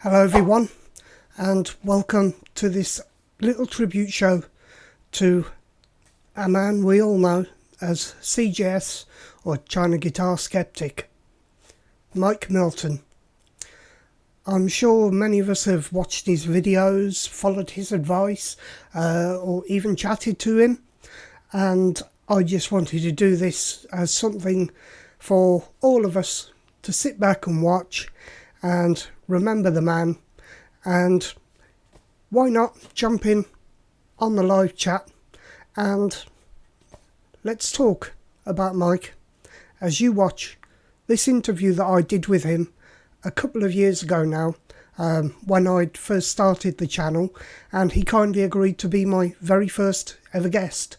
Hello everyone, and welcome to this little tribute show to a man we all know as CGS, or China Guitar Skeptic, Mike Milton. I'm sure many of us have watched his videos, followed his advice, or even chatted to him, and I just wanted to do this as something for all of us to sit back and watch and remember the man, and why not jump in on the live chat and let's talk about Mike as you watch this interview that I did with him a couple of years ago now, when I'd first started the channel, and he kindly agreed to be my very first ever guest.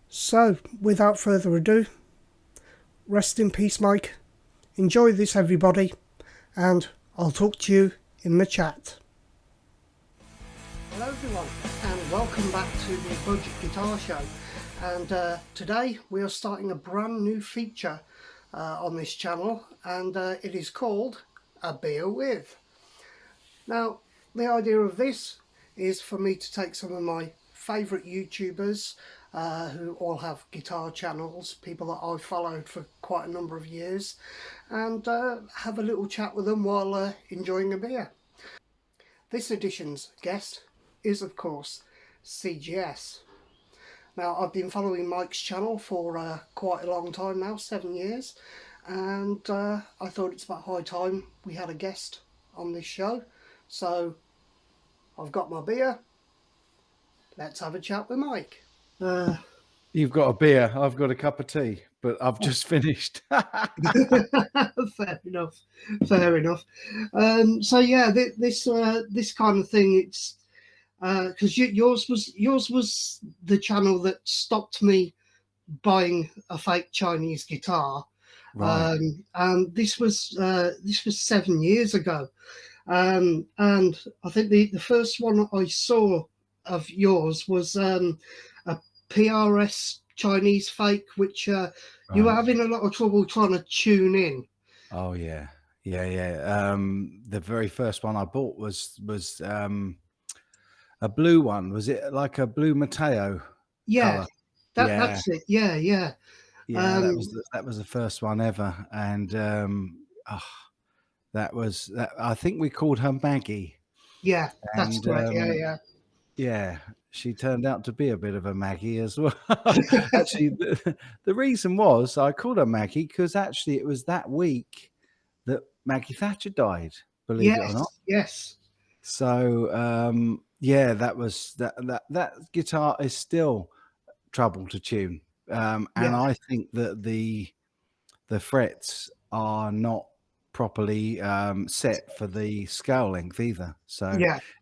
So without further ado, rest in peace, Mike. Enjoy this, everybody, and I'll talk to you in the chat. Hello everyone, and welcome back to the Budget Guitar Show. And today we are starting a brand new feature on this channel, and it is called A Beer With. Now, the idea of this is for me to take some of my favourite YouTubers who all have guitar channels, people that I've followed for quite a number of years, and have a little chat with them while enjoying a beer. This edition's guest is, of course, CGS. Now, I've been following Mike's channel for quite a long time now, 7 years, and I thought it's about high time we had a guest on this show. So I've got my beer. Let's have a chat with Mike. You've got a beer, I've got a cup of tea, but I've just finished. Fair enough. Fair enough. So yeah, this kind of thing, it's because yours was the channel that stopped me buying a fake Chinese guitar, Right. and this was 7 years ago, and I think the first one I saw of yours was a PRS Chinese fake, which you were Right. having a lot of trouble trying to tune in. Oh yeah. The very first one I bought was a blue one. Was it like a blue Mateo Yeah, color? Yeah, that's it. Yeah. that was the first one ever, and that was that. I think we called her Maggie. Yeah, that's And correct. Yeah. yeah, she turned out to be a bit of a Maggie as well. Actually, the reason was I called her Maggie because actually it was that week that Maggie Thatcher died, believe it or not. Yes. So yeah, that guitar is still trouble to tune. And I think that the frets are not properly set for the scale length either. So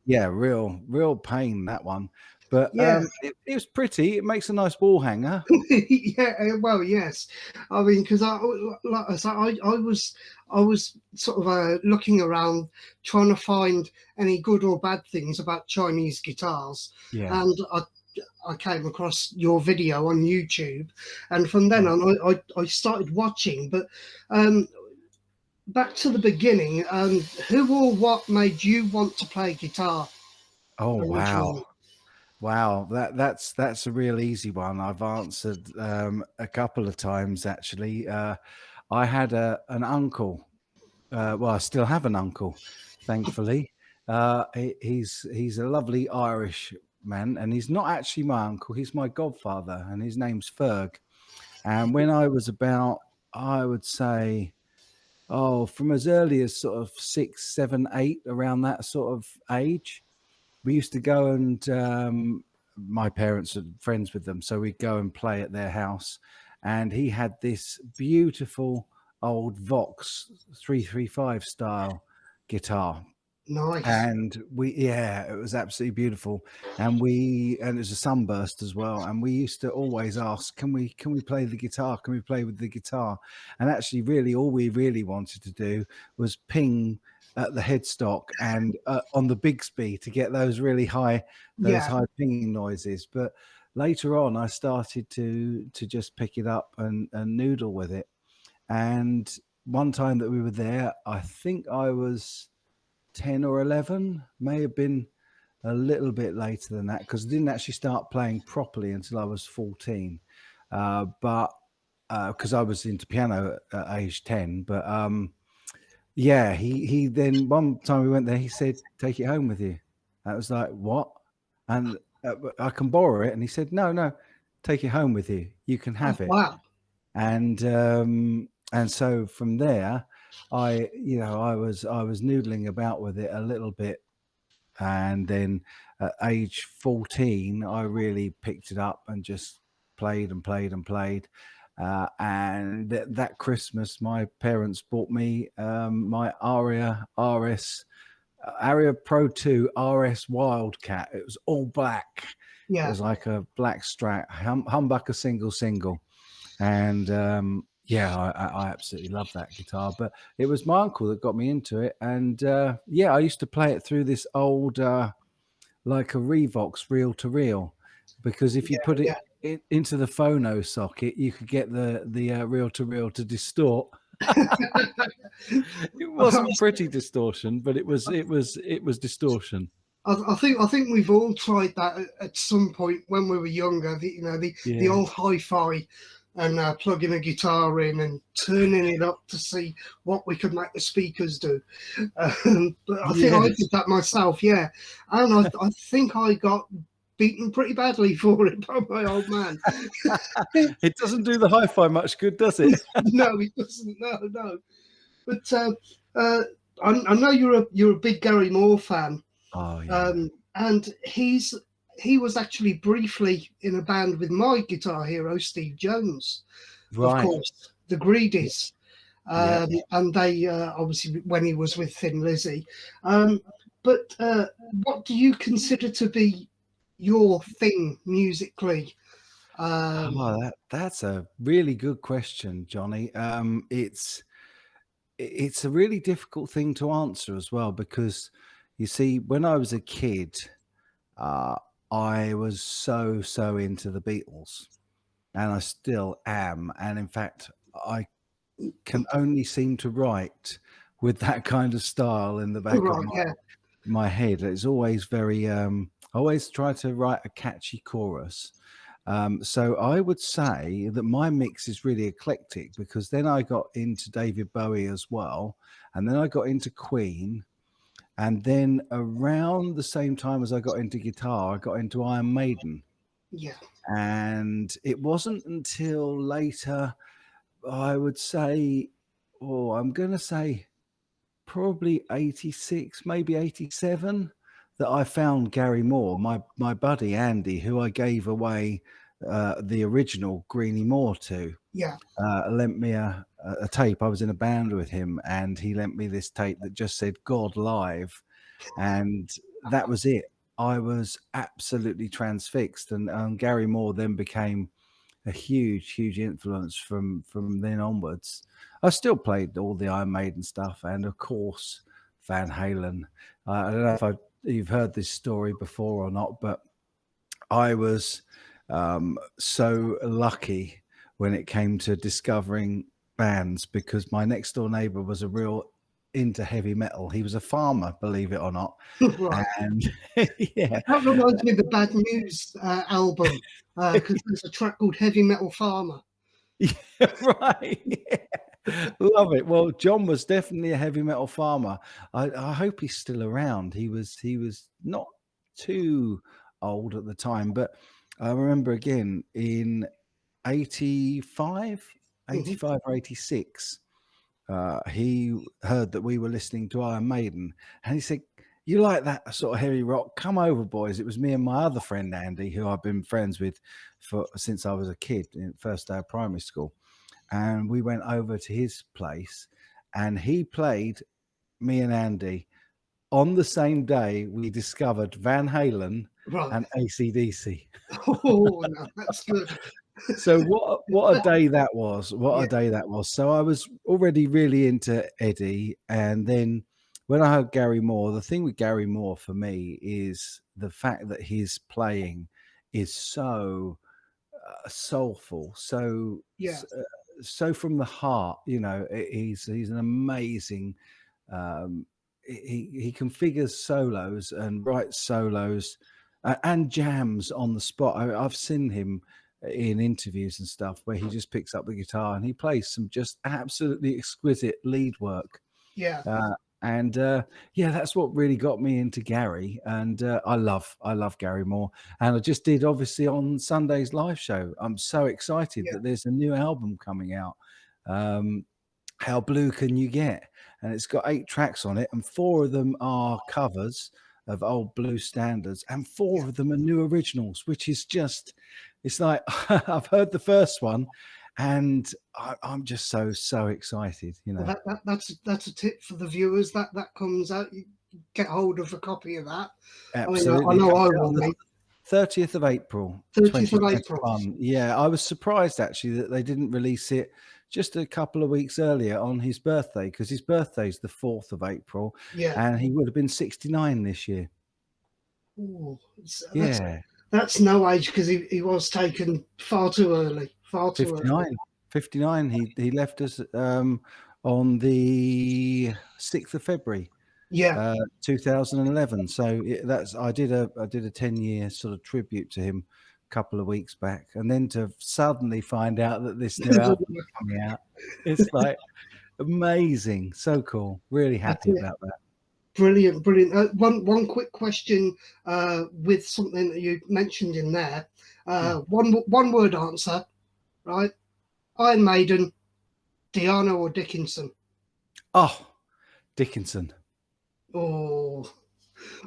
yeah, real pain, that one. But it was pretty. It makes a nice wall hanger. Yeah, well, yes. I mean, because I was sort of looking around trying to find any good or bad things about Chinese guitars, and I came across your video on YouTube, and from then on I started watching. But back to the beginning, who or what made you want to play guitar? Oh Originally? wow, that's a real easy one. I've answered a couple of times actually. I had an uncle. Well, I still have an uncle, thankfully. He's a lovely Irish man, and he's not actually my uncle. He's my godfather, and his name's Ferg. And when I was about, I would say, from as early as sort of 6, 7, 8, around that sort of age, we used to go and my parents are friends with them, so we'd go and play at their house. And he had this beautiful old Vox 335 style guitar. Nice. And it was absolutely beautiful. And it was a sunburst as well. And we used to always ask, can we play the guitar? Can we play with the guitar? And actually, really, all we really wanted to do was ping at the headstock and on the Bigsby to get those really high, high pinging noises. But later on, I started to just pick it up and noodle with it. And one time that we were there, I think I was 10 or 11, may have been a little bit later than that, because I didn't actually start playing properly until I was 14. But because I was into piano at age 10. But yeah, he then one time we went there, he said, "Take it home with you." I was like, "What?" And I can borrow it, and he said, "No, no, take it home with you. You can Oh, have it." wow. And so from there, I was noodling about with it a little bit, and then at age 14, I really picked it up and just played and played and played. And that Christmas, my parents bought me my Aria Pro 2 RS Wildcat. It was all black. It Yeah, was like a black Strat humbucker single. And yeah, I absolutely love that guitar. But it was my uncle that got me into it, and yeah, I used to play it through this old like a Revox reel to reel, because if you yeah, put it yeah. into the phono socket, you could get the reel to reel to distort. It wasn't pretty distortion, but it was distortion. I think we've all tried that at some point when we were younger. The Yeah, old hi-fi, and plugging a guitar in and turning it up to see what we could make the speakers do. But I think I yes. did that myself, yeah, and I think I got beaten pretty badly for it by my old man. It doesn't do the hi-fi much good, does it? No, he doesn't. No, no. But uh, I know you're a big Gary Moore fan. Oh yeah, And he was actually briefly in a band with my guitar hero Steve Jones, of right. course, the Greedies, Yeah. and they obviously when he was with Thin Lizzy. Um, but what do you consider to be your thing musically? Um, Oh, that's a really good question, Johnny. It's a really difficult thing to answer as well, because you see, when I was a kid, uh, I was so into the Beatles, and I still am. And in fact, I can only seem to write with that kind of style in the back of right, yeah, my head. It's always very I always try to write a catchy chorus. So I would say that my mix is really eclectic, because then I got into David Bowie as well, and then I got into Queen, and then around the same time as I got into guitar, I got into Iron Maiden. yeah, And it wasn't until later, I would say, oh, I'm going to say probably 86, maybe 87, that I found Gary Moore. My buddy Andy, who I gave away the original Greenie Moore to, yeah, lent me a tape. I was in a band with him, and he lent me this tape that just said God Live, and that was it. I was absolutely transfixed, and Gary Moore then became a huge influence from then onwards. I still played all the Iron Maiden stuff, and of course Van Halen. I don't know if you've heard this story before or not, but I was so lucky when it came to discovering bands, because my next door neighbor was a real into heavy metal. He was a farmer, believe it or not. right. And yeah, That reminds me of the Bad News album, because there's a track called Heavy Metal Farmer. yeah, right. Yeah. Love it. Well, John was definitely a heavy metal farmer. I hope he's still around. He was not too old at the time, but I remember again in 85, Hmm. 85 or 86, he heard that we were listening to Iron Maiden, and he said, "You like that sort of heavy rock? Come over, boys." It was me and my other friend Andy, who I've been friends with for since I was a kid, in first day of primary school, and we went over to his place, and he played me and Andy on the same day we discovered Van Halen Right. and AC/DC. Oh, no, that's good. So what a day that was! What Yeah, a day that was! So I was already really into Eddie, and then when I heard Gary Moore, the thing with Gary Moore for me is the fact that his playing is so soulful, yeah, so from the heart. You know, he's an amazing. Um, he configures solos and writes solos and jams on the spot. I've seen him in interviews and stuff where he just picks up the guitar and he plays some just absolutely exquisite lead work. Yeah. And yeah, that's what really got me into Gary. And I love Gary Moore. And I just did, obviously, on Sunday's live show. I'm so excited Yeah. that there's a new album coming out. How Blue Can You Get? And it's got 8 tracks on it, and 4 of them are covers of old blues standards, and 4 of them are new originals, which is just, it's like, I've heard the first one, and I'm just so excited, you know. Well, that's a tip for the viewers. That comes out. You get hold of a copy of that. Absolutely. I know I Comes out on will. the 30th of April, 30th of April. 2021. Yeah, I was surprised actually that they didn't release it just a couple of weeks earlier on his birthday, because his birthday's the 4th of April, Yeah. and he would have been 69 this year. Ooh, Yeah, that's no age, because he was taken far too early. Far too 59. early. 59. He left us on the 6th of February. Yeah. 2011. So I did a 10-year sort of tribute to him a couple of weeks back, and then to suddenly find out that this new album is coming out, it's like amazing, so cool. Really happy about that. Brilliant. One quick question with something that you mentioned in there. One word answer, right? Iron Maiden, Diano or Dickinson? Oh, Dickinson. Oh,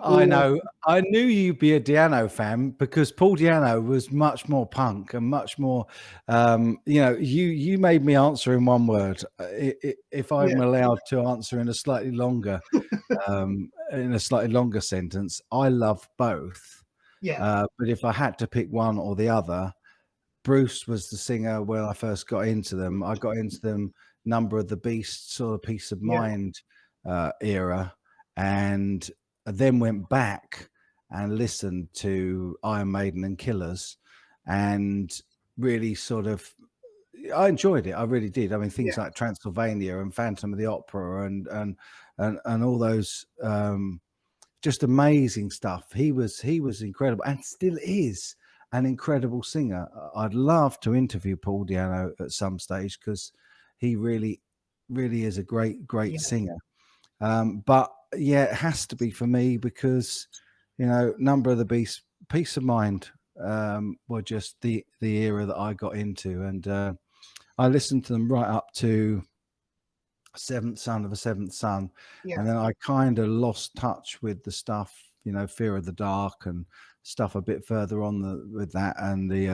I know. I knew you'd be a Diano fan, because Paul Diano was much more punk and much more. You made me answer in one word. If I'm allowed to answer in a slightly longer, sentence, I love both. Yeah. But if I had to pick one or the other, Bruce was the singer when I first got into them. I got into them Number of the Beast, sort of Peace of Mind era, and then went back and listened to Iron Maiden and Killers, and really sort of, I enjoyed it. I really did. I mean, things like Transylvania and Phantom of the Opera and all those just amazing stuff. He was incredible, and still is an incredible singer. I'd love to interview Paul Diano at some stage, because he really is a great singer. But yeah, it has to be for me, because, you know, Number of the Beast, Peace of Mind were just the era that I got into, and I listened to them right up to Seventh Son of a Seventh Son, and then I kind of lost touch with the stuff, you know, Fear of the Dark and stuff a bit further on with that, and the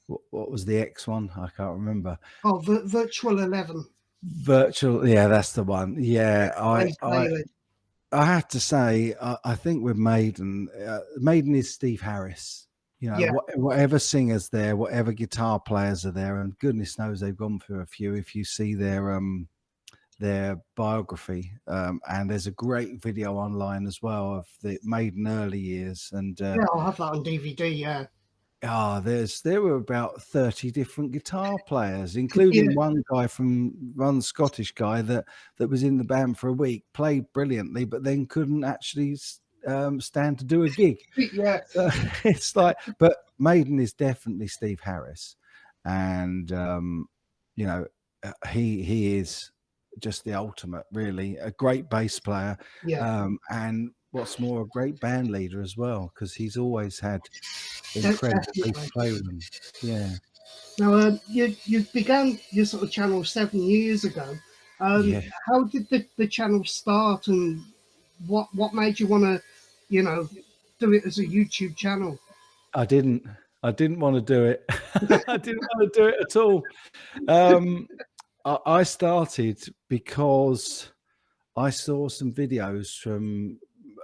what was the X one? I can't remember. Oh, Virtual 11. Virtual, yeah, that's the one. Yeah, I have to say, I think with Maiden, Maiden is Steve Harris. You know, whatever singers there, whatever guitar players are there, and goodness knows they've gone through a few. If you see their biography, and there's a great video online as well of the Maiden early years, and I'll have that on DVD. Yeah. There were about 30 different guitar players, including one Scottish guy that was in the band for a week, played brilliantly, but then couldn't actually stand to do a gig. So it's like, but Maiden is definitely Steve Harris, and you know, he is just the ultimate, really, a great bass player, and what's more, a great band leader as well, because he's always had incredible people play with them. Yeah. Now, you began your sort of channel 7 years ago. How did the channel start, and what made you want to, you know, do it as a YouTube channel? I didn't want to do it. I didn't want to do it at all. I started because I saw some videos from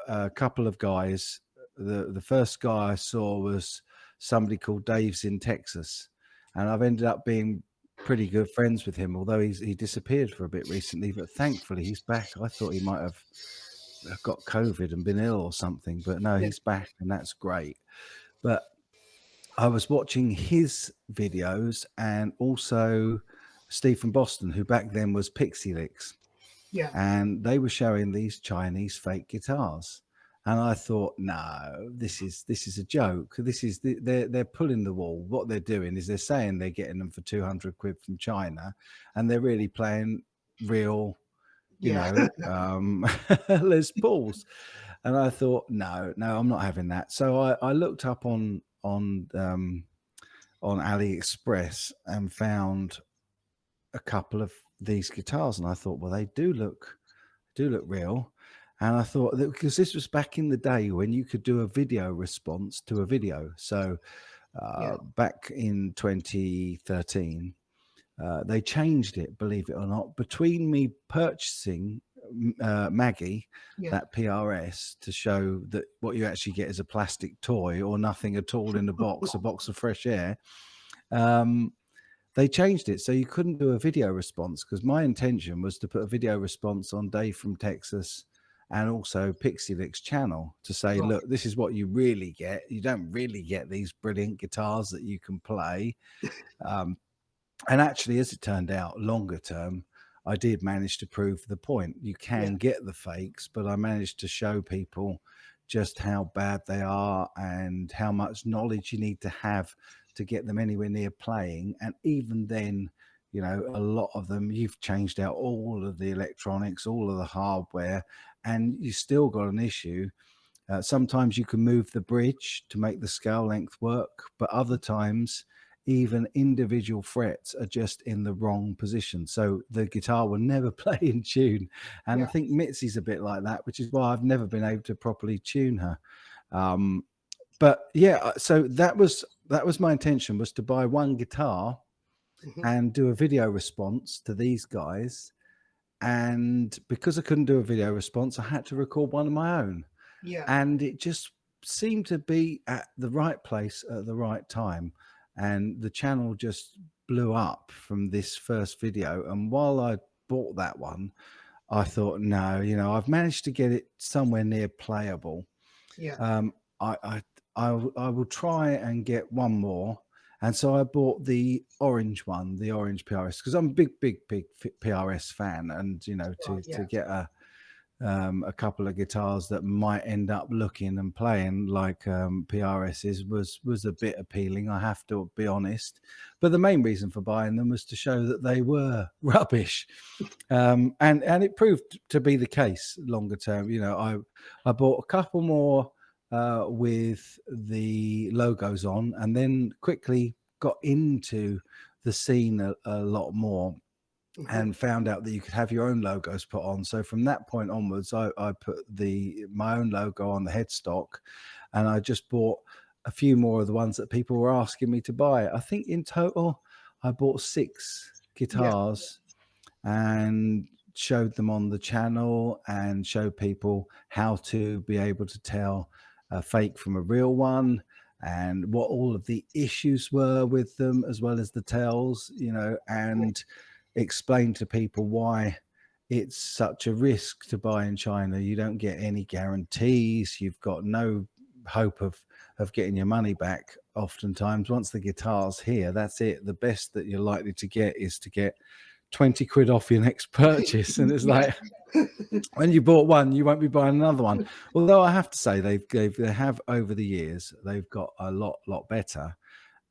a couple of guys. The first guy I saw was somebody called Dave's in Texas, and I've ended up being pretty good friends with him, although he disappeared for a bit recently, but thankfully he's back. I thought he might have got COVID and been ill or something, but no, he's back, and that's great. But I was watching his videos, and also Steve from Boston, who back then was Pixie Licks, Yeah. and they were showing these Chinese fake guitars. And I thought, no, this is a joke. They're pulling the wool. What they're doing is they're saying they're getting them for 200 quid from China, and they're really playing real, Yeah. Les Pauls. And I thought, no, I'm not having that. So I looked up on AliExpress and found a couple of these guitars, and I thought, well, they do look real. And I thought that because this was back in the day when you could do a video response to a video. So back in 2013, they changed it, believe it or not, between me purchasing Maggie, that PRS, to show that what you actually get is a plastic toy or nothing at all in the box, a box of fresh air. They changed it so you couldn't do a video response, because my intention was to put a video response on Dave from Texas and also Pixie Lick's channel to say, look, this is what you really get. You don't really get these brilliant guitars that you can play. And actually, as it turned out, longer term, I did manage to prove the point. You can get the fakes, but I managed to show people just how bad they are and how much knowledge you need to have to get them anywhere near playing. And even then, you know, a lot of them, you've changed out all of the electronics, all of the hardware, and you still got an issue. Sometimes you can move the bridge to make the scale length work, but other times even individual frets are just in the wrong position. So the guitar will never play in tune. And I think Mitzi's a bit like that, which is why I've never been able to properly tune her. But yeah, so that was my intention, was to buy one guitar and do a video response to these guys. And because I couldn't do a video response, I had to record one of my own. And it just seemed to be at the right place at the right time. And the channel just blew up from this first video. And while I bought that one, I thought, no, you know, I've managed to get it somewhere near playable. I will try and get one more. And so I bought the orange one, the orange PRS, because I'm a big PRS fan. And, you know, to get a couple of guitars that might end up looking and playing like PRSs was a bit appealing, I have to be honest. But the main reason for buying them was to show that they were rubbish. And it proved to be the case longer term. You know, I bought a couple more with the logos on, and then quickly got into the scene a lot more and found out that you could have your own logos put on. So from that point onwards, I put my own logo on the headstock, and I just bought a few more of the ones that people were asking me to buy. I think in total I bought 6 guitars and showed them on the channel and showed people how to be able to tell a fake from a real one and what all of the issues were with them, as well as the tells, you know, and explain to people why it's such a risk to buy in China. You don't get any guarantees. You've got no hope of getting your money back. Oftentimes, once the guitar's here, that's it. The best that you're likely to get is to get 20 quid off your next purchase. And it's like, when you bought one, you won't be buying another one. Although I have to say they have over the years, they've got a lot better,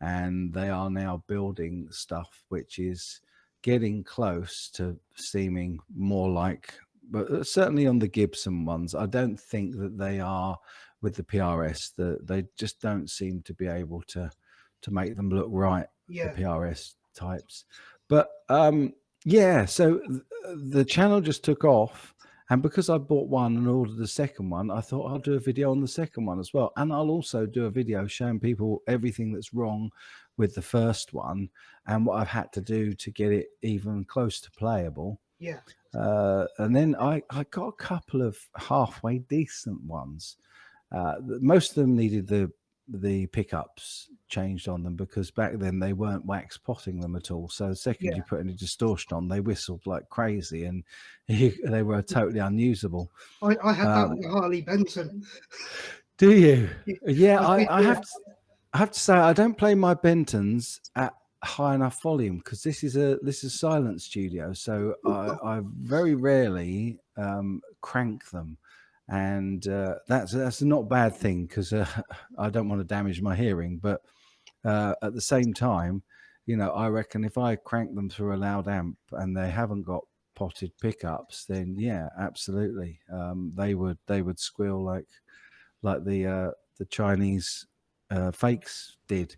and they are now building stuff which is getting close to seeming more like, but certainly on the Gibson ones, I don't think that they are with the PRS. They just don't seem to be able to make them look right, the PRS types. But yeah, so the channel just took off, and because I bought one and ordered the second one, I thought I'll do a video on the second one as well, and I'll also do a video showing people everything that's wrong with the first one and what I've had to do to get it even close to playable. And then I got a couple of halfway decent ones. Most of them needed the pickups changed on them, because back then they weren't wax potting them at all. So the second you put any distortion on, they whistled like crazy, and they were totally unusable. I had that with the Harley Benton. Do you? Yeah, I have to say I don't play my Bentons at high enough volume, because this is a silent studio, so I very rarely crank them, and that's not a bad thing, because I don't want to damage my hearing, but at the same time, I reckon if I crank them through a loud amp and they haven't got potted pickups, then yeah, absolutely, they would squeal like the Chinese fakes did.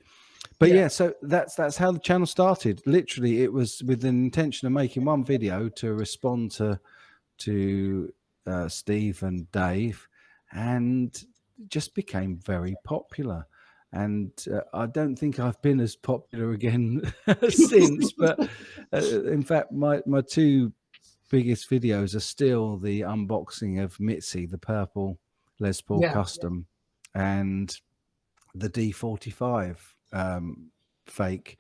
But yeah, so that's how the channel started. Literally, it was with the intention of making one video to respond to Steve and Dave, and just became very popular. And I don't think I've been as popular again since. But in fact, my two biggest videos are still the unboxing of Mitzi, the purple Les Paul Custom, and the D45 fake.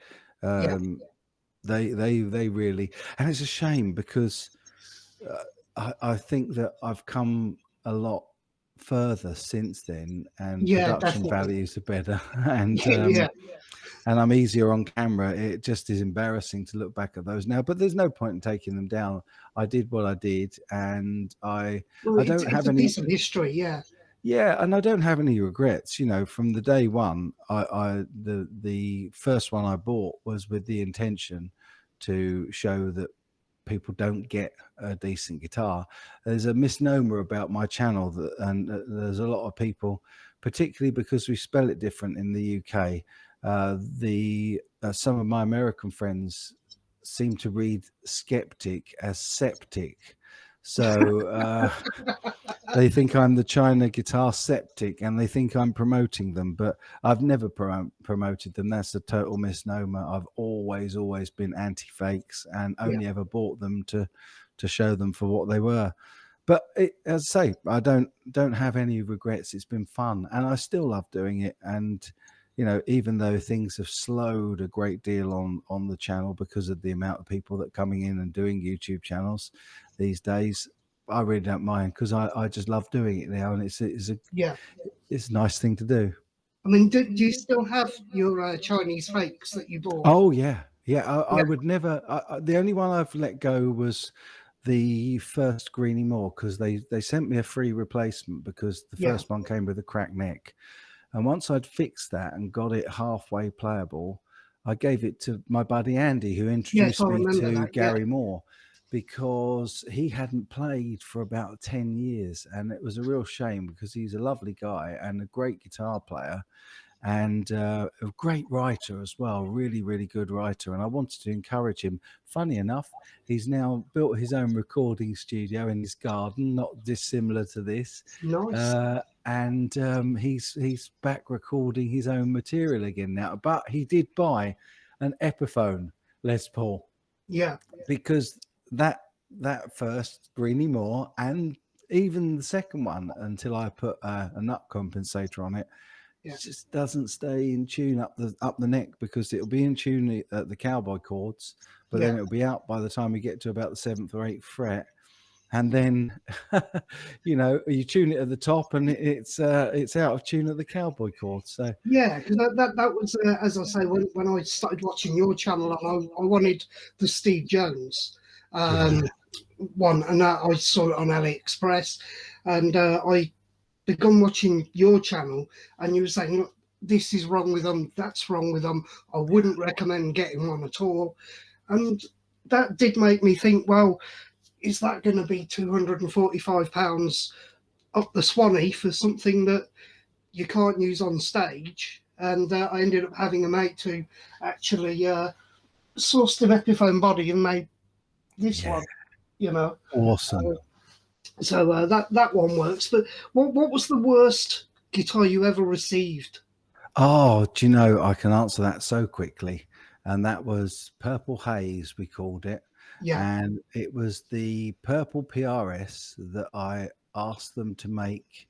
They really, and it's a shame, because I think that I've come a lot further since then, and production values are better, and and I'm easier on camera. It just is embarrassing to look back at those now, but there's no point in taking them down. I did what I did, and I don't have any piece of history. Yeah, and I don't have any regrets. From the day one, the first one I bought was with the intention to show that people don't get a decent guitar. There's a misnomer about my channel, and there's a lot of people, particularly because we spell it different in the UK. Some of my American friends seem to read skeptic as septic. So they think I'm the China guitar septic, and they think I'm promoting them, but I've never promoted them. That's a total misnomer. I've always been anti-fakes, and only ever bought them to show them for what they were. But as I say, I don't have any regrets. It's been fun, and I still love doing it. And even though things have slowed a great deal on the channel because of the amount of people that are coming in and doing YouTube channels these days, I really don't mind, because I just love doing it now, and it's a nice thing to do. I mean, do you still have your Chinese fakes that you bought? Oh yeah. I would never. The only one I've let go was the first Greenie Moore, because they sent me a free replacement, because the first one came with a cracked neck. And once I'd fixed that and got it halfway playable, I gave it to my buddy Andy, who introduced me to Gary Moore, because he hadn't played for about 10 years. And it was a real shame, because he's a lovely guy and a great guitar player, and a great writer as well, really, really good writer. And I wanted to encourage him. Funny enough, he's now built his own recording studio in his garden, not dissimilar to this. Nice. And he's back recording his own material again now. But he did buy an Epiphone Les Paul. Yeah. Because that first Greenie Moore, and even the second one, until I put a nut compensator on it, it just doesn't stay in tune up the neck, because it'll be in tune at the cowboy chords, but then it'll be out by the time we get to about the 7th or 8th fret. And then, you tune it at the top, and it's out of tune at the cowboy chords. So yeah, because that was, as I say, when I started watching your channel, and I wanted the Steve Jones one, and I saw it on AliExpress, and I begun watching your channel, and you were saying, look, this is wrong with them, that's wrong with them, I wouldn't recommend getting one at all. And that did make me think, well, is that going to be £245 up the Swanee for something that you can't use on stage? And I ended up having a mate who actually sourced an Epiphone body and made this one, Awesome. So that one works. But what was the worst guitar you ever received? Oh, do you know, I can answer that so quickly. And that was Purple Haze, we called it. Yeah. And it was the purple PRS that I asked them to make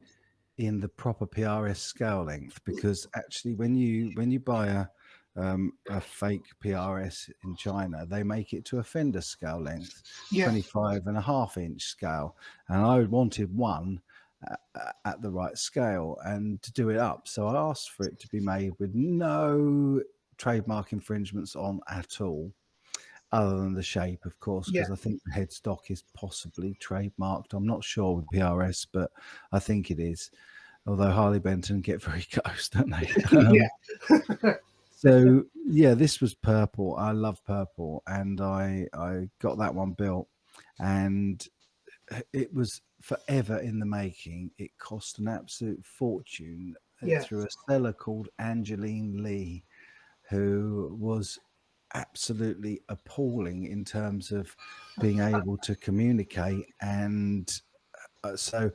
in the proper PRS scale length, because actually when you buy a fake PRS in China, they make it to a Fender scale length, 25.5-inch scale, and I wanted one at the right scale and to do it up. So I asked for it to be made with no trademark infringements on at all, other than the shape, of course, Yeah. because I think the headstock is possibly trademarked. I'm not sure with PRS, but I think it is. Although Harley Benton get very close, don't they? Yeah. So yeah, this was purple. I love purple, and I got that one built, and it was forever in the making. It cost an absolute fortune Yeah. through a seller called Angeline Lee, who was absolutely appalling in terms of being able to communicate. And so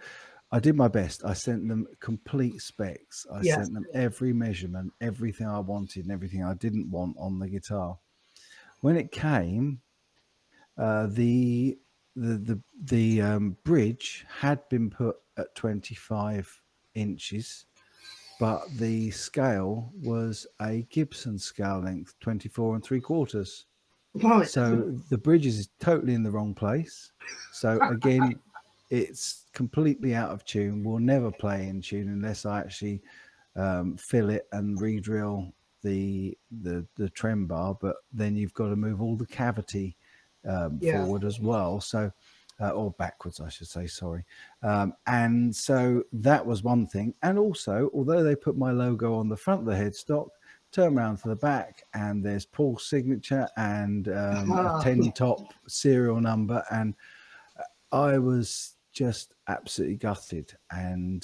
I did my best. I sent them complete specs. I Yeah. sent them every measurement, everything I wanted and everything I didn't want on the guitar. When it came, the bridge had been put at 25 inches, but the scale was a Gibson scale length, 24 3/4. Right. So the bridge is totally in the wrong place. So again, it's completely out of tune. We'll never play in tune unless I actually fill it and re-drill the trem bar. But then you've got to move all the cavity Yeah. forward as well. So or backwards, I should say. Sorry. And so that was one thing. And also, although they put my logo on the front of the headstock, turn around to the back and there's Paul's signature and a Ah, 10 top serial number, and I was just absolutely gutted. And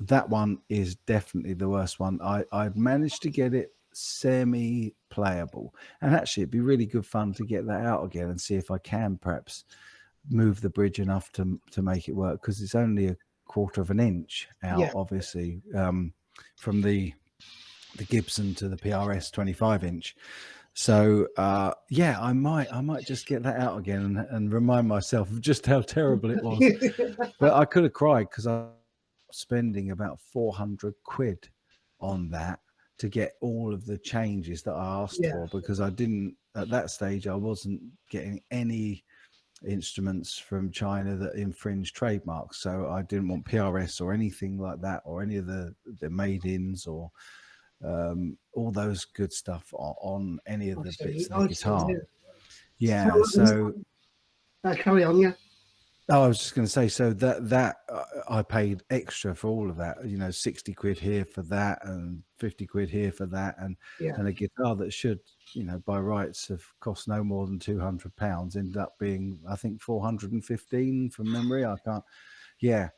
that one is definitely the worst one. I've managed to get it semi playable, and actually it'd be really good fun to get that out again and see if I can perhaps move the bridge enough to make it work, because it's only a quarter of an inch out, yeah. obviously, from the Gibson to the PRS 25 inch. So yeah, I might just get that out again and remind myself of just how terrible it was. But I could have cried because I was spending about 400 quid on that to get all of the changes that I asked Yeah. for, because I didn't at that stage, I wasn't getting any instruments from China that infringe trademarks. So I didn't want PRS or anything like that, or any of the Maidens or all those good stuff on any of I the see. bits of the I see. guitar. So, Yeah. So carry on. Yeah. I was just going to say, so that I paid extra for all of that. 60 quid here for that, and 50 quid here for that, and Yeah. a guitar that should, by rights have cost no more than £200 ended up being, I think, 415 from memory. I can't. Yeah.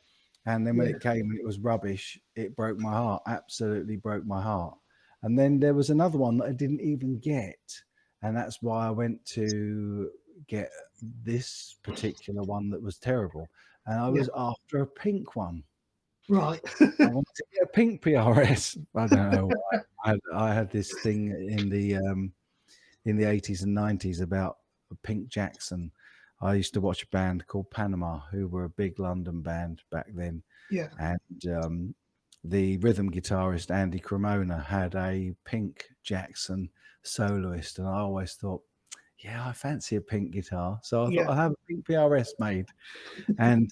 And then when Yeah. it came and it was rubbish, it broke my heart. Absolutely broke my heart. And then there was another one that I didn't even get, and that's why I went to get this particular one that was terrible. And I Yeah. was after a pink one. Right. I wanted to get a pink PRS. I don't know why. I had this thing in the 80s and 90s about Pink Jackson. I used to watch a band called Panama, who were a big London band back then. Yeah. And the rhythm guitarist Andy Cremona had a Pink Jackson soloist, and I always thought, yeah, I fancy a pink guitar. So I thought Yeah. I'll have a pink PRS made. And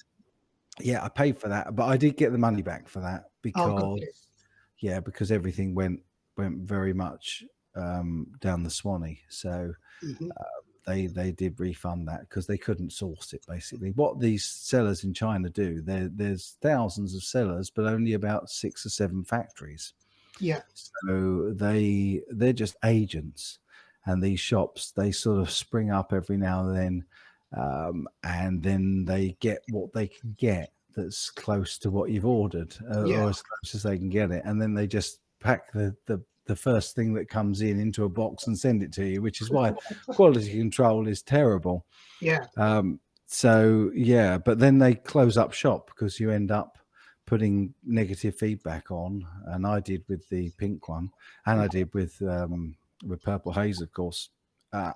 yeah, I paid for that, but I did get the money back for that Oh, good. because everything went very much down the Swanee. So Mm-hmm. they did refund that because they couldn't source it. Basically, what these sellers in China do, there's thousands of sellers, but only about 6 or 7 factories. Yeah. So they're just agents, and these shops, they sort of spring up every now and then, and then they get what they can get that's close to what you've ordered, Yeah. or as close as they can get it, and then they just pack the first thing that comes in into a box and send it to you, which is why quality control is terrible. Yeah. So yeah, but then they close up shop because you end up putting negative feedback on, and I did with the pink one, and I did with Purple Haze, of course,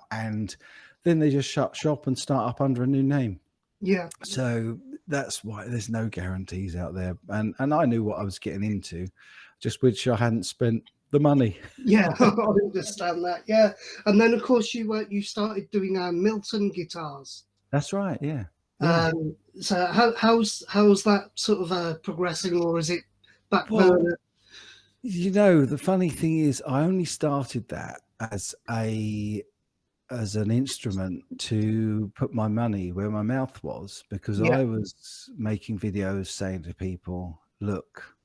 and then they just shut shop and start up under a new name. Yeah. So that's why there's no guarantees out there, and I knew what I was getting into, just wish I hadn't spent the money. Yeah. I understand that. Yeah. And then, of course, you started doing Milton guitars. That's right. Yeah. Yeah. So how's that sort of progressing, or is it back Well, burner? The funny thing is, I only started that as an instrument to put my money where my mouth was, because Yeah, I was making videos saying to people, look,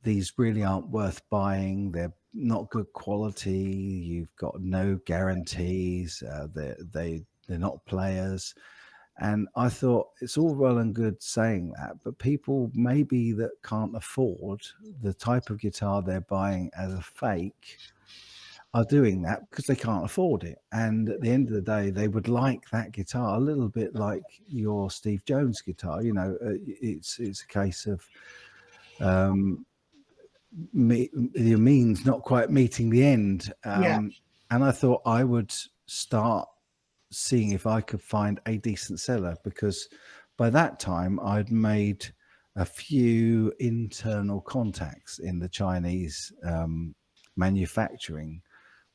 these really aren't worth buying. They're not good quality. You've got no guarantees. They're not players. And I thought it's all well and good saying that, but people maybe that can't afford the type of guitar they're buying as a fake are doing that because they can't afford it. And at the end of the day, they would like that guitar a little bit like your Steve Jones guitar. It's a case of um, your means not quite meeting the end. yeah, And I thought I would start seeing if I could find a decent seller, because by that time I'd made a few internal contacts in the Chinese manufacturing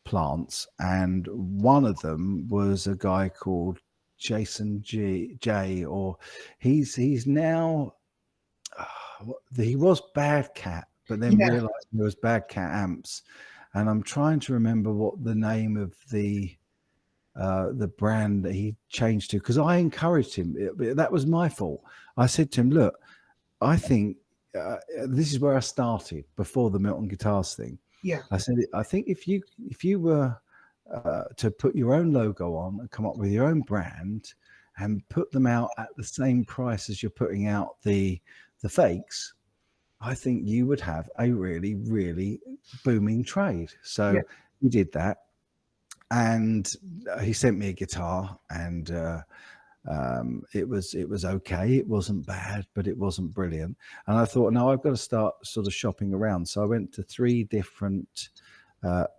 plants, and one of them was a guy called Jason J, or he's now he was Bad Cat, but then yeah, realized there was Bad Cat amps, and I'm trying to remember what the name of the brand that he changed to, because I encouraged him. That was my fault. I said to him, look, I think this is where I started before the Milton Guitars thing. yeah, I said, I think if you were to put your own logo on and come up with your own brand and put them out at the same price as you're putting out the fakes, I think you would have a really, really booming trade. yeah, So he did that, and he sent me a guitar, and it was okay. It wasn't bad, but it wasn't brilliant. And I thought, no, I've got to start sort of shopping around. So I went to 3 different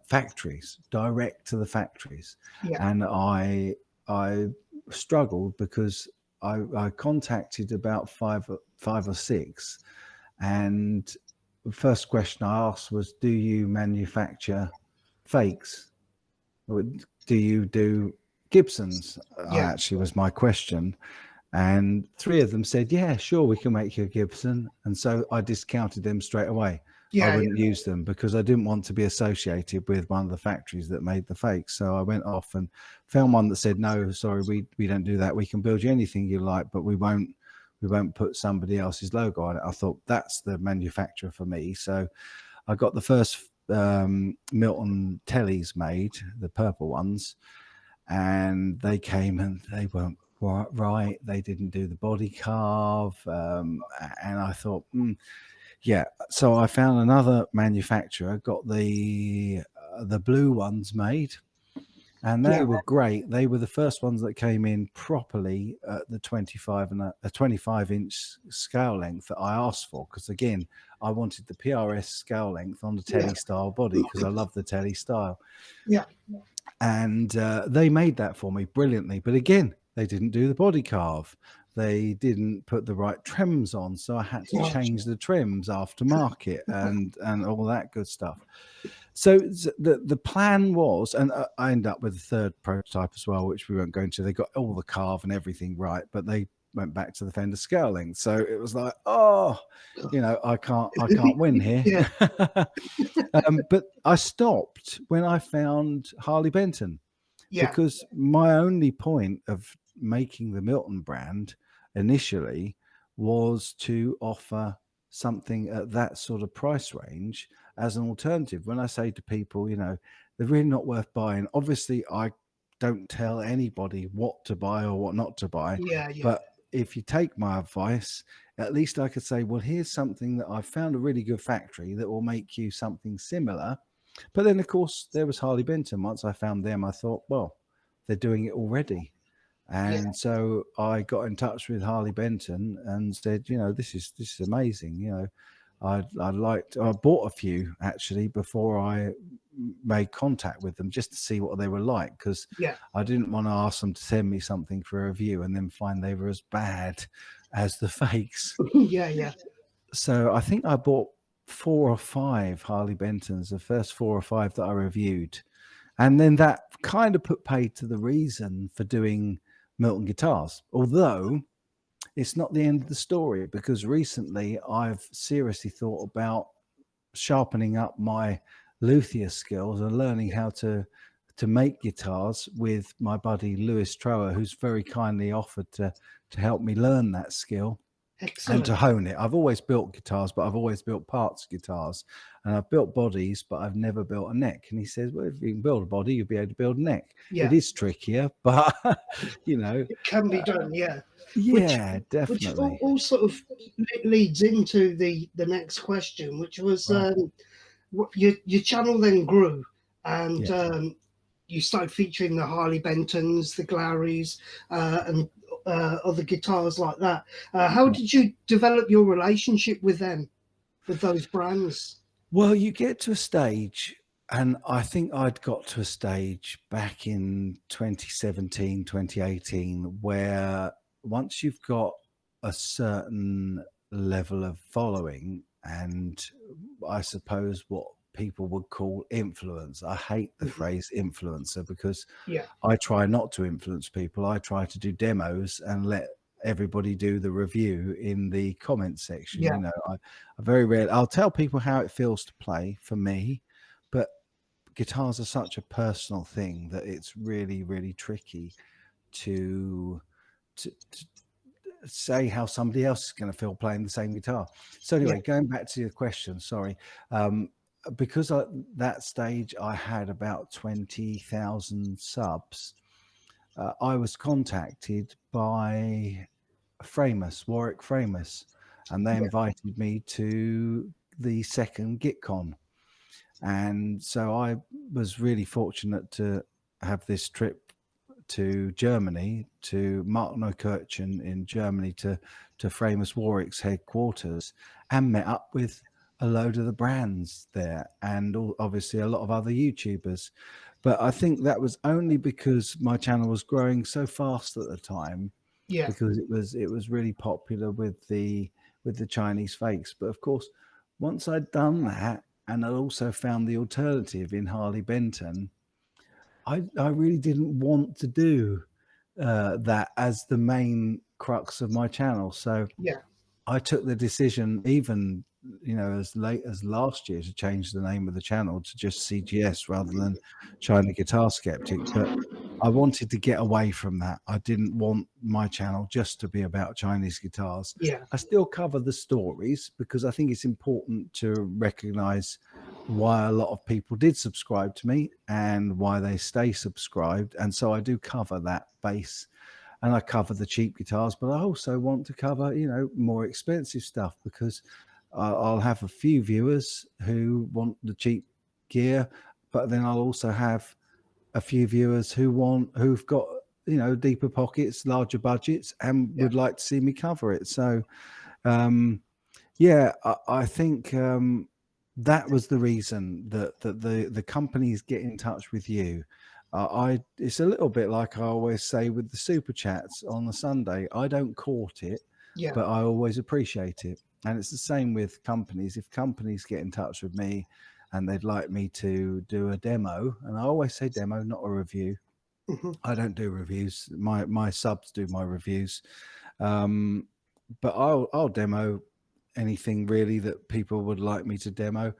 factories, direct to the factories, yeah, and I struggled because I contacted about five or six, and the first question I asked was, "Do you manufacture fakes? Do you do Gibsons?" I yeah, actually was my question, and 3 of them said, "Yeah, sure, we can make you a Gibson." And so I discounted them straight away. I yeah, wouldn't use them because I didn't want to be associated with one of the factories that made the fakes. So I went off and found one that said, "No, sorry, we don't do that. We can build you anything you like, but we won't put somebody else's logo on it." I thought that's the manufacturer for me. So I got the first Milton tellies made, the purple ones, and they came and they weren't right. They didn't do the body carve, and I thought, yeah. So I found another manufacturer, got the blue ones made, and yeah, they were great. They were the first ones that came in properly at the 25 and a 25-inch scale length that I asked for. Because again, I wanted the PRS scale length on the yeah, telly style body because I love the telly style, yeah. and they made that for me brilliantly. But again, they didn't do the body carve. They didn't put the right trims on, so I had to Gosh, change the trims aftermarket and all that good stuff. So the plan was, and I ended up with a third prototype as well, which we won't go into. They got all the carve and everything right, but they went back to the Fender scaling. So it was like, oh, I can't win here. yeah, But I stopped when I found Harley Benton, yeah, because my only point of making the Milton brand initially was to offer something at that sort of price range as an alternative. When I say to people, they're really not worth buying. Obviously, I don't tell anybody what to buy or what not to buy, yeah, yeah, but if you take my advice, at least I could say, well, here's something that I found a really good factory that will make you something similar. But then, of course, there was Harley Benton. Once I found them, I thought, well, they're doing it already. yeah, And so I got in touch with Harley Benton and said, this is amazing. I bought a few actually before I made contact with them, just to see what they were like, because yeah, I didn't want to ask them to send me something for a review and then find they were as bad as the fakes. yeah, yeah, So I think I bought 4 or 5 Harley Bentons, the first 4 or 5 that I reviewed. And then that kind of put paid to the reason for doing Milton Guitars. Although it's not the end of the story, because recently I've seriously thought about sharpening up my luthier skills and learning how to make guitars with my buddy Lewis Trower, who's very kindly offered to help me learn that skill and to Excellent. hone it. I've always built guitars, but I've always built parts guitars, and I've built bodies, but I've never built a neck. And he says, well, if you can build a body, you'll be able to build a neck. Yeah, It is trickier, but you know, it can be done. Yeah, which yeah, definitely. all sort of leads into the next question, which was Right. your channel then grew, and Yeah. you started featuring the Harley Bentons, the Glowrys, and other guitars like that. How Yeah. did you develop your relationship with them, with those brands? Well, you get to a stage, and I think I'd got to a stage back in 2017, 2018, where once you've got a certain level of following, and I suppose what people would call influence. I hate the Mhm. phrase influencer because Yeah, I try not to influence people. I try to do demos and let everybody do the review in the comment section. yeah, You know, I very rarely, I'll tell people how it feels to play for me, but guitars are such a personal thing that it's really, really tricky to to say how somebody else is going to feel playing the same guitar. So yeah, anyway, going back to your question, sorry. Um, because at that stage I had about 20,000 subs, I was contacted by Warwick Framus, and they yeah, invited me to the second GitCon. And so I was really fortunate to have this trip to Germany, to Markneukirchen in Germany, to Framus Warwick's headquarters, and met up with a load of the brands there, and obviously a lot of other YouTubers. But I think that was only because my channel was growing so fast at the time, yeah, because it was really popular with the Chinese fakes. But of course, once I'd done that, and I also found the alternative in Harley Benton, I really didn't want to do that as the main crux of my channel. So yeah, I took the decision, even as late as last year, to change the name of the channel to just CGS rather than China Guitar Skeptic. But I wanted to get away from that. I didn't want my channel just to be about Chinese guitars. yeah, I still cover the stories because I think it's important to recognize why a lot of people did subscribe to me and why they stay subscribed. And so I do cover that base, and I cover the cheap guitars, but I also want to cover, more expensive stuff, because I'll have a few viewers who want the cheap gear, but then I'll also have a few viewers who've got, deeper pockets, larger budgets, and yeah, would like to see me cover it. So, um, yeah, I think that was the reason that the companies get in touch with you. It's a little bit like I always say with the super chats on the Sunday. I don't court it, yeah, but I always appreciate it. And it's the same with companies. If companies get in touch with me and they'd like me to do a demo, and I always say demo, not a review. mhm, I don't do reviews. My subs do my reviews. Um, but I'll demo anything really that people would like me to demo,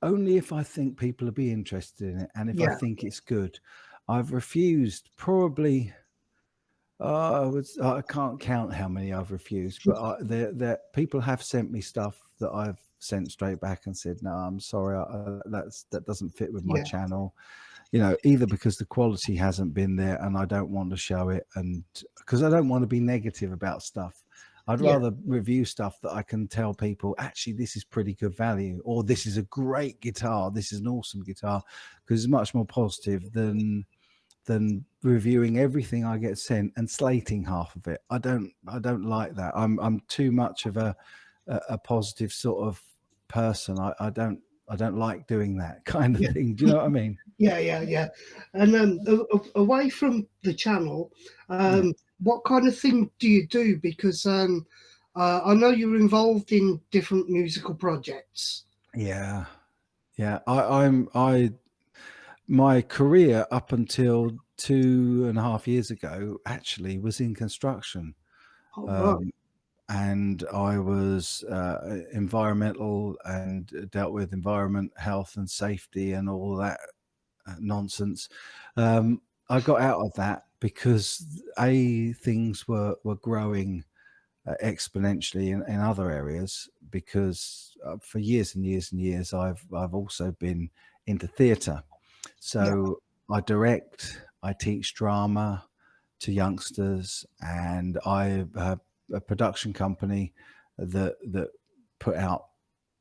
only if I think people will be interested in it and if I yeah, think it's good. I've refused probably. I can't count how many I've refused, but there people have sent me stuff that I've sent straight back and said, no, I'm sorry, that doesn't fit with my yeah, channel. Either because the quality hasn't been there and I don't want to show it, and because I don't want to be negative about stuff. I'd yeah, rather review stuff that I can tell people, actually, this is pretty good value, or this is a great guitar, this is an awesome guitar, because it's much more positive than reviewing everything I get sent and slating half of it. I don't like that. I'm too much of a positive sort of person. I don't like doing that kind of yeah. thing. Do you know what I mean? Yeah, yeah, yeah. And away from the channel, Yeah. what kind of thing do you do? Because I know you're involved in different musical projects. Yeah. Yeah. I my career up until 2.5 years ago actually was in construction. Oh, right. Um, and I was environmental and dealt with environment, health, and safety, and all that nonsense. I got out of that because things were growing exponentially in other areas. Because for years and years and years, I've also been into theatre. Yeah. So I direct, I teach drama to youngsters, and I have a production company that put out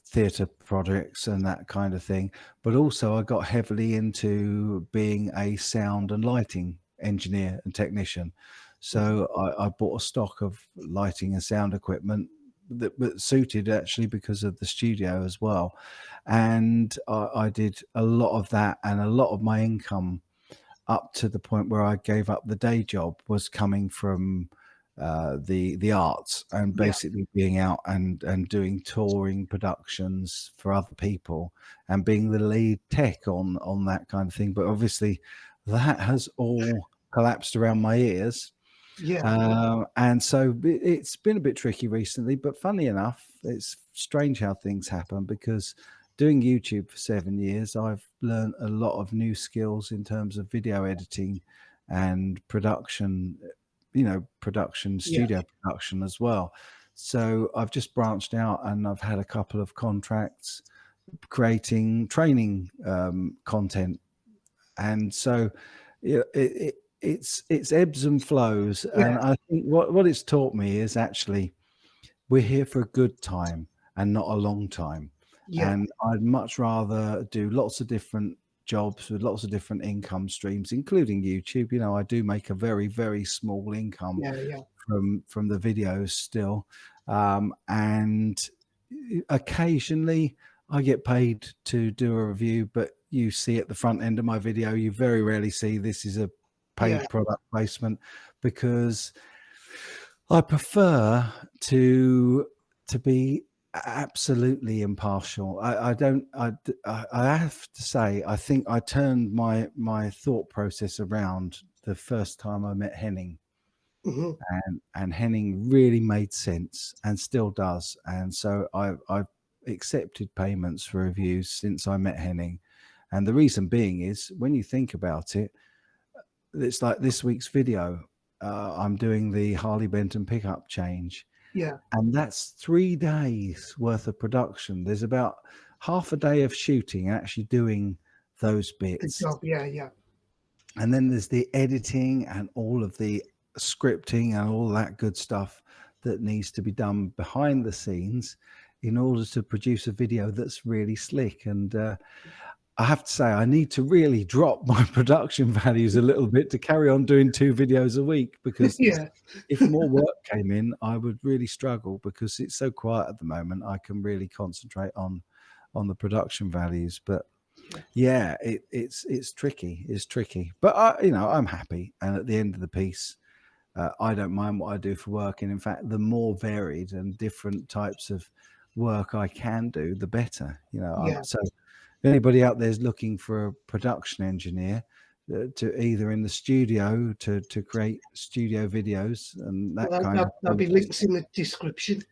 theatre projects and that kind of thing. But also, I got heavily into being a sound and lighting engineer and technician. So I bought a stock of lighting and sound equipment that suited actually because of the studio as well. And I did a lot of that, and a lot of my income up to the point where I gave up the day job was coming from the arts, and Yeah. basically being out and doing touring productions for other people and being the lead tech on that kind of thing. But obviously, that has all collapsed around my ears. Yeah. And so it's been a bit tricky recently, but funny enough, it's strange how things happen, because doing YouTube for 7 years, I've learned a lot of new skills in terms of video editing and production, Yeah. studio production as well. So I've just branched out, and I've had a couple of contracts creating training content. And so it's ebbs and flows. Yeah. And I think what it's taught me is actually we're here for a good time and not a long time. Yeah. And I'd much rather do lots of different jobs with lots of different income streams, including YouTube. I do make a very, very small income Yeah. Yeah. from the videos still. And occasionally I get paid to do a review, but you see at the front end of my video, you very rarely see this is a Yeah. paid product placement, because I prefer to be absolutely impartial. I don't. I have to say, I think I turned my thought process around the first time I met Henning, Hmm. and Henning really made sense and still does. And so I've accepted payments for reviews since I met Henning, and the reason being is, when you think about it, it's like this week's video. I'm doing the Harley Benton pickup change, Yeah. and that's 3 days worth of production. There's about half a day of shooting and actually doing those The bits. job. Yeah. Yeah. And then there's the editing and all of the scripting and all that good stuff that needs to be done behind the scenes in order to produce a video that's really slick. And I have to say, I need to really drop my production values a little bit to carry on doing 2 videos a week, because Yeah. if more work came in, I would really struggle, because it's so quiet at the moment. I can really concentrate on the production values. But yeah, it's tricky. It's tricky. But I'm happy. And at the end of the piece, I don't mind what I do for work. And in fact, the more varied and different types of work I can do, the better. Yeah. So if anybody out there is looking for a production engineer, to either in the studio to create studio videos and that Well, kind of there'll thing. be links in the description.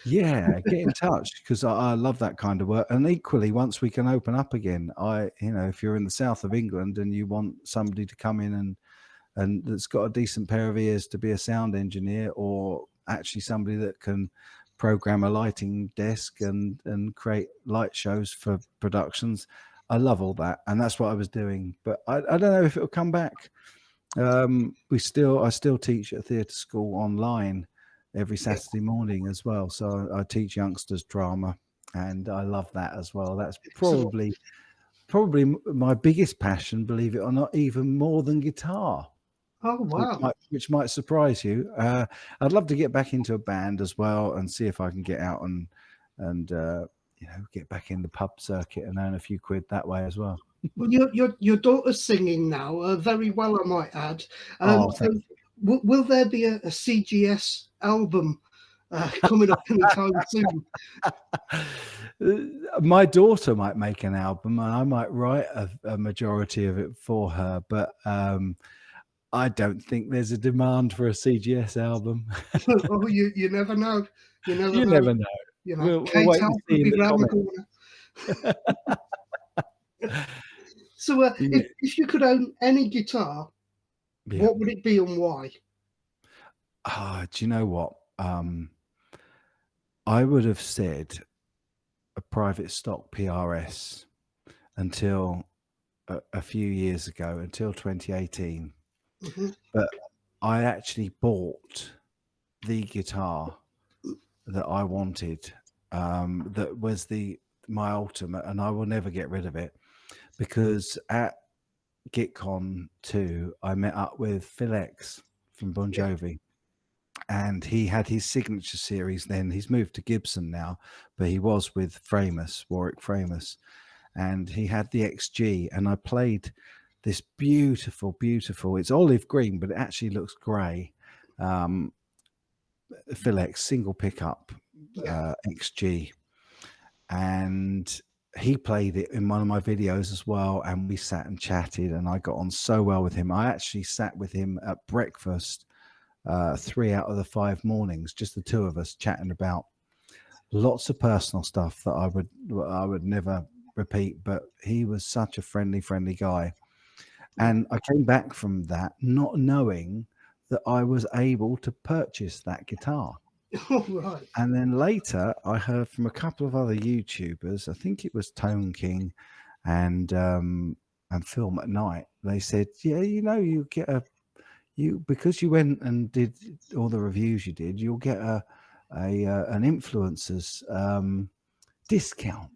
Yeah, get in touch, because I love that kind of work. And equally, once we can open up again, if you're in the south of England and you want somebody to come in and that's got a decent pair of ears to be a sound engineer, or actually somebody that can program a lighting desk and create light shows for productions, I love all that, and that's what I was doing. But I don't know if it'll come back. I still teach at a theatre school online every Yeah. Saturday morning as well. So I teach youngsters drama, and I love that as well. That's So, probably my biggest passion, believe it or not, even more than guitar, oh which wow. might surprise you. I'd love to get back into a band as well, and see if I can get out and get back in the pub circuit and earn a few quid that way as well. Well, your daughter's singing now, very well, I might add. Oh, thank So, will there be a CGS album coming up anytime soon? My daughter might make an album, and I might write a majority of it for her. But I don't think there's a demand for a CGS album. Oh, you never know. You never You know. never know. You know, We'll Kate's wait and house see could in be the round the comments. corner. So, Yeah. if you could own any guitar, Yeah. what would it be and why? Do you know what? I would have said a private stock PRS until a few years ago, until 2018. Hmm. But I actually bought the guitar that I wanted. That was my ultimate, and I will never get rid of it, because at GitCon 2, I met up with Phil X from Bon Yeah, Jovi, and he had his signature series then. He's moved to Gibson now, but he was with Warwick Framus, and he had the XG, and I played this beautiful, it's olive green, but it actually looks grey. Phil X single pickup yeah. XG, and he played it in one of my videos as well, and we sat and chatted, and I got on so well with him. I actually sat with him at breakfast 3 out of the 5 mornings, just the two of us chatting about lots of personal stuff that I would never repeat, but he was such a friendly guy. Yeah. And I came back from that not knowing that I was able to purchase that guitar. All right. And then later, I heard from a couple of other YouTubers. I think it was Tone King and Film at Night. They said, "Yeah, you get because you went and did all the reviews you did, you'll get an influencer's discount."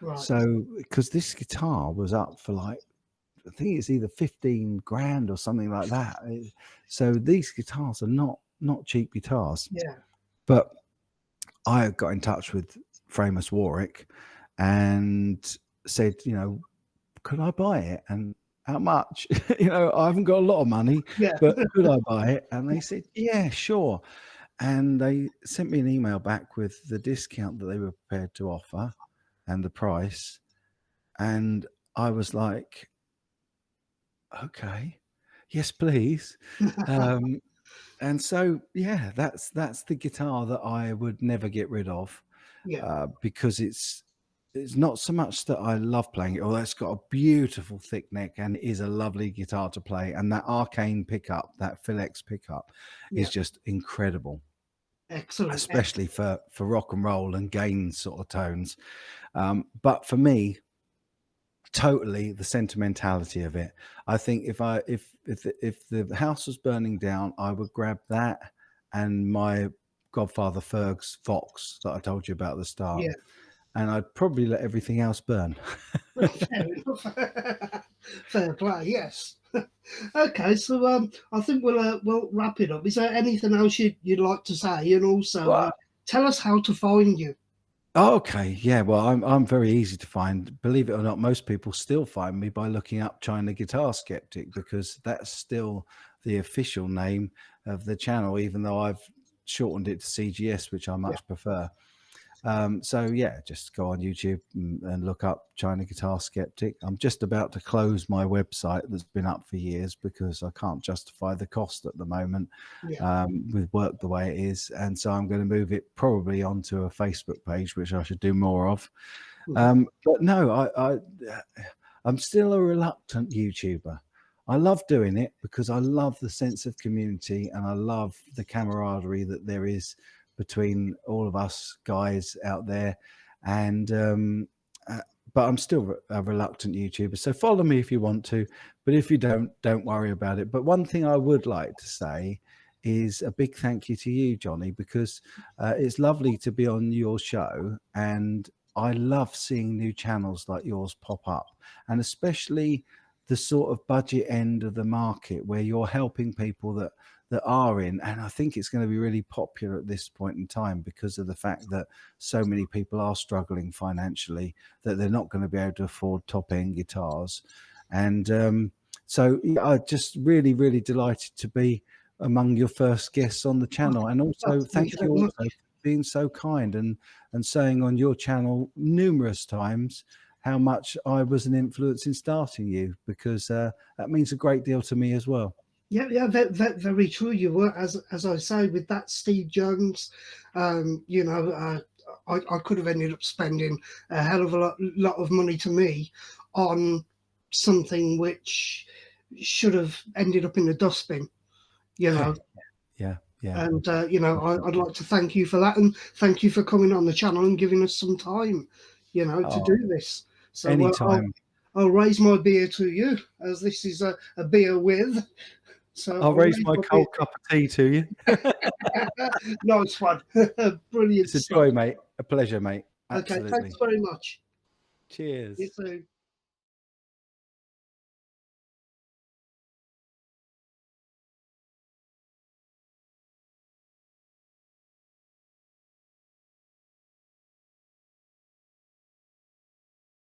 Right. So, because this guitar was up for like, I think it's either 15 grand or something like that. So these guitars are not cheap guitars, Yeah. but I got in touch with Framus Warwick and said, could I buy it? And how much? I haven't got a lot of money, Yeah. but could I buy it? And they said, yeah, sure. And they sent me an email back with the discount that they were prepared to offer and the price. And I was like, okay, yes, please. And so, yeah, that's the guitar that I would never get rid of, Yeah. because it's not so much that I love playing it, although it's got a beautiful thick neck and is a lovely guitar to play. And that Arcane pickup, that Phil X pickup, Yeah. is just incredible, Excellent. especially for rock and roll and gain sort of tones. But for me, totally the sentimentality of it. I think if the house was burning down, I would grab that and my Godfather Ferg's Fox that I told you about at the start, Yeah. and I'd probably let everything else burn. Fair enough. Fair play. Yes. Okay. So I think we'll wrap it up. Is there anything else you'd like to say? And also, Well, tell us how to find you. okay, yeah. Well, I'm very easy to find. Believe it or not, most people still find me by looking up China Guitar Skeptic, because that's still the official name of the channel, even though I've shortened it to CGS, which I Yeah. much prefer. So yeah, just go on YouTube and look up China Guitar Skeptic. I'm just about to close my website that's been up for years because I can't justify the cost at the moment, Yeah. with work the way it is, and so I'm going to move it probably onto a Facebook page, which I should do more of. Mhm. But no, I'm still a reluctant YouTuber. I love doing it because I love the sense of community and I love the camaraderie that there is between all of us guys out there. And but I'm still a reluctant YouTuber. So follow me if you want to, but if you don't worry about it. But one thing I would like to say is a big thank you to you, Johnny, because it's lovely to be on your show, and I love seeing new channels like yours pop up, and especially the sort of budget end of the market where you're helping people that are in. And I think it's going to be really popular at this point in time because of the fact that so many people are struggling financially that they're not going to be able to afford top end guitars. And so yeah, I'm just really delighted to be among your first guests on the channel. And also Thank thank you you very also much. for being so kind and saying on your channel numerous times how much I was an influence in starting you, because that means a great deal to me as well. Yeah, yeah, very true. You were, as I say, with that Steve Jones. You know, I could have ended up spending a hell of a lot of money to me on something which should have ended up in the dustbin. You know, Yeah, yeah. and you know, I'd like to thank you for that, and thank you for coming on the channel and giving us some time, you know, to Oh, do this. So anytime. I'll raise my beer to you, as this is a beer with. So I'll I'll raise raise my my beer. cold cup of tea to you. Nice one. Brilliant It's a stuff. joy, mate. A pleasure, mate. Okay, thanks Absolutely. very much. You Cheers. too.